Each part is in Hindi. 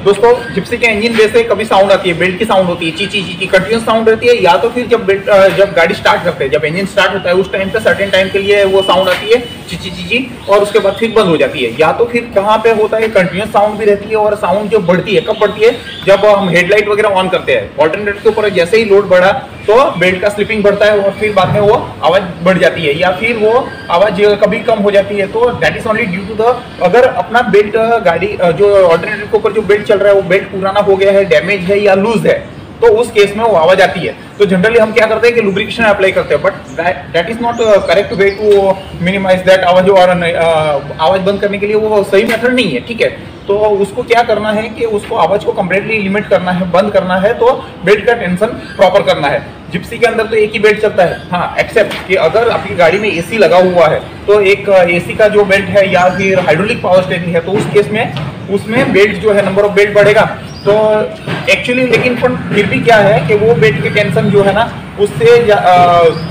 दोस्तों जिप्सी के इंजन में से कभी साउंड आती है, बेल्ट की साउंड होती है, ची ची ची ची कंटिन्यूस साउंड रहती है, या तो फिर जब गाड़ी स्टार्ट करते हैं, जब इंजन स्टार्ट होता है उस टाइम पे सर्टेन टाइम के लिए वो साउंड आती है ची ची ची ची, और उसके बाद फिर बंद हो जाती है। या तो फिर कहाँ पे होता है कंटिन्यूस साउंड भी रहती है, और साउंड जो बढ़ती है कब बढ़ती है, जब हम हेडलाइट वगैरह ऑन करते हैं, ऑल्टरनेटर के ऊपर जैसे ही लोड बढ़ा तो बेल्ट का स्लिपिंग बढ़ता है और फिर बाद में वो आवाज बढ़ जाती है, या फिर वो आवाज कभी कम हो जाती है। तो that is only due to the, अगर अपना बेल्ट गाड़ी जो ऑल्टरनेटर के ऊपर जो बेल्ट चल रहा है वो बेल्ट पुराना हो गया है, डैमेज है या लूज है, तो उस केस में वो आवाज आती है। तो जनरली हम क्या करते हैं कि लुब्रिकेशन अप्लाई करते हैं, but that is not correct way to minimise that आवाज, और आवाज बंद करने के लिए वो सही मेथड नहीं है, ठीक है। तो उसको क्या करना है कि उसको आवाज को कंप्लीटली लिमिट करना है, बंद करना है, तो बेल्ट का टेंशन प्रॉपर करना है। जिप्सी के अंदर तो एक ही बेल्ट चलता है, हाँ, एक्सेप्ट कि अगर आपकी गाड़ी में एसी लगा हुआ है तो एक एसी का जो बेल्ट है या फिर हाइड्रोलिक पावर स्टेयरिंग है, तो उस केस में उसमें बेल्ट जो है नंबर ऑफ बेल्ट बढ़ेगा। तो एक्चुअली लेकिन फिर भी क्या है कि वो बेल्ट की टेंशन जो है ना, उससे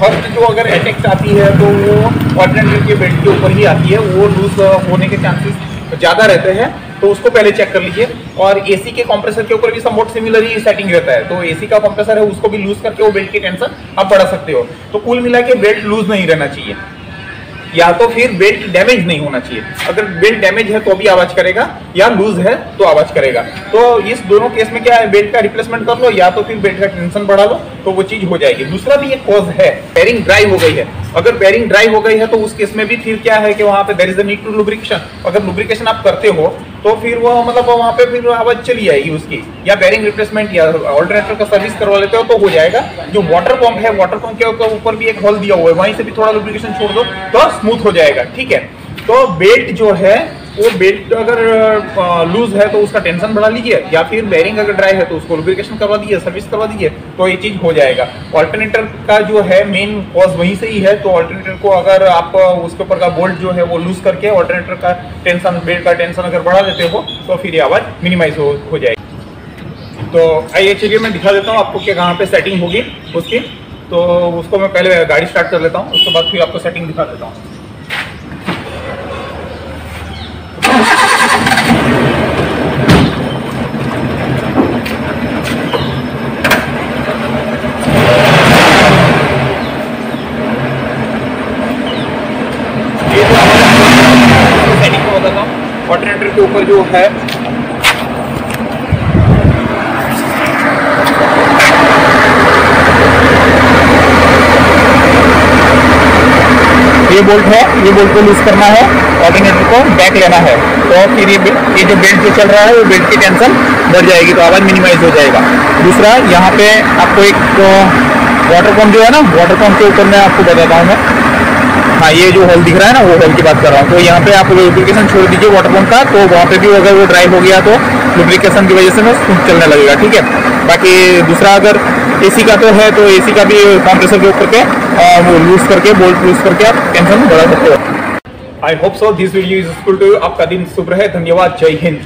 फर्स्ट जो अगर अटैक आती है तो वो ऑल्टरनेटर के बेल्ट के ऊपर ही आती है, वो लूज होने के चांसेस ज़्यादा रहते हैं। तो उसको पहले चेक कर लीजिए। और एसी के कंप्रेसर के ऊपर भी समवॉट सिमिलर ही सेटिंग रहता है, तो एसी का कंप्रेसर है उसको भी लूज करके वो बेल्ट की टेंशन आप बढ़ा सकते हो। तो कुल मिला के बेल्ट लूज नहीं रहना चाहिए, या तो फिर बेल्ट डैमेज नहीं होना चाहिए। अगर बेल्ट डैमेज है तो भी आवाज करेगा, या लूज है तो आवाज करेगा। तो इस दोनों केस में क्या है, बेल्ट का रिप्लेसमेंट कर लो या तो फिर बेल्ट का टेंशन बढ़ा लो, तो वो चीज हो जाएगी। दूसरा भी एक कॉज है, बेयरिंग ड्राई हो गई है। अगर बेयरिंग ड्राई हो गई है तो उस केस में भी फिर क्या है कि वहां पे there is the need to lubrication. अगर लुब्रिकेशन आप करते हो तो फिर वो मतलब वहां पे फिर आवाज चली जाएगी उसकी, या बेयरिंग रिप्लेसमेंट या ऑल्टरनेटर का सर्विस करवा लेते हो तो हो जाएगा। जो वाटर पंप है, वाटर पंप के ऊपर भी एक होल दिया हुआ है, वहीं से भी थोड़ा लुब्रिकेशन छोड़ दो तो स्मूथ हो जाएगा, ठीक है। तो बेल्ट जो है वो बेल्ट अगर लूज है तो उसका टेंशन बढ़ा लीजिए, या फिर बेयरिंग अगर ड्राई है तो उसको लुब्रिकेशन करवा दीजिए, सर्विस करवा दीजिए, तो ये चीज हो जाएगा। ऑल्टरनेटर का जो है मेन कॉज वहीं से ही है। तो ऑल्टरनेटर को अगर आप उसके ऊपर का बोल्ट जो है वो लूज करके ऑल्टरनेटर का टेंशन, बेल्ट का टेंशन अगर बढ़ा देते हो तो फिर ये आवाज मिनिमाइज हो जाएगी। तो आइए चलिए मैं दिखा देता हूँ आपको कि कहाँ पे सेटिंग होगी उसकी। तो उसको मैं पहले गाड़ी स्टार्ट कर लेता हूँ, उसके बाद फिर आपको सेटिंग दिखा देता हूँ। सेटिंग को बताता हूँ। ऑल्टरनेटर के ऊपर जो है ये बोल्ट है, ये बोल्ट को लूज करना है, ऑल्टरनेटर को बैक लेना है, तो फिर ये जो बेल्ट जो चल रहा है वो बेल्ट की टेंशन बढ़ जाएगी, तो आवाज मिनिमाइज हो जाएगा। दूसरा यहाँ पे आपको एक वाटर पंप जो है ना, वाटर पंप के ऊपर मैं आपको बताता हूँ मैं, हाँ, ये जो होल दिख रहा है ना, वो होल की बात कर रहा हूँ। तो यहाँ पे आप लुब्रिकेशन छोड़ दीजिए वाटर पंप का, तो वहाँ पे भी अगर वो ड्राई हो गया तो लुब्रिकेशन की वजह से वो स्मूथ चलने लगेगा, ठीक है। बाकी दूसरा अगर एसी का तो है, तो एसी का भी कंप्रेसर के ऊपर के वो लूज करके, बोल्ट लूज करके आप टेंशन बढ़ा सकते हो। I hope so this video is useful to you. आपका दिन शुभ रहे, धन्यवाद, जय हिंद।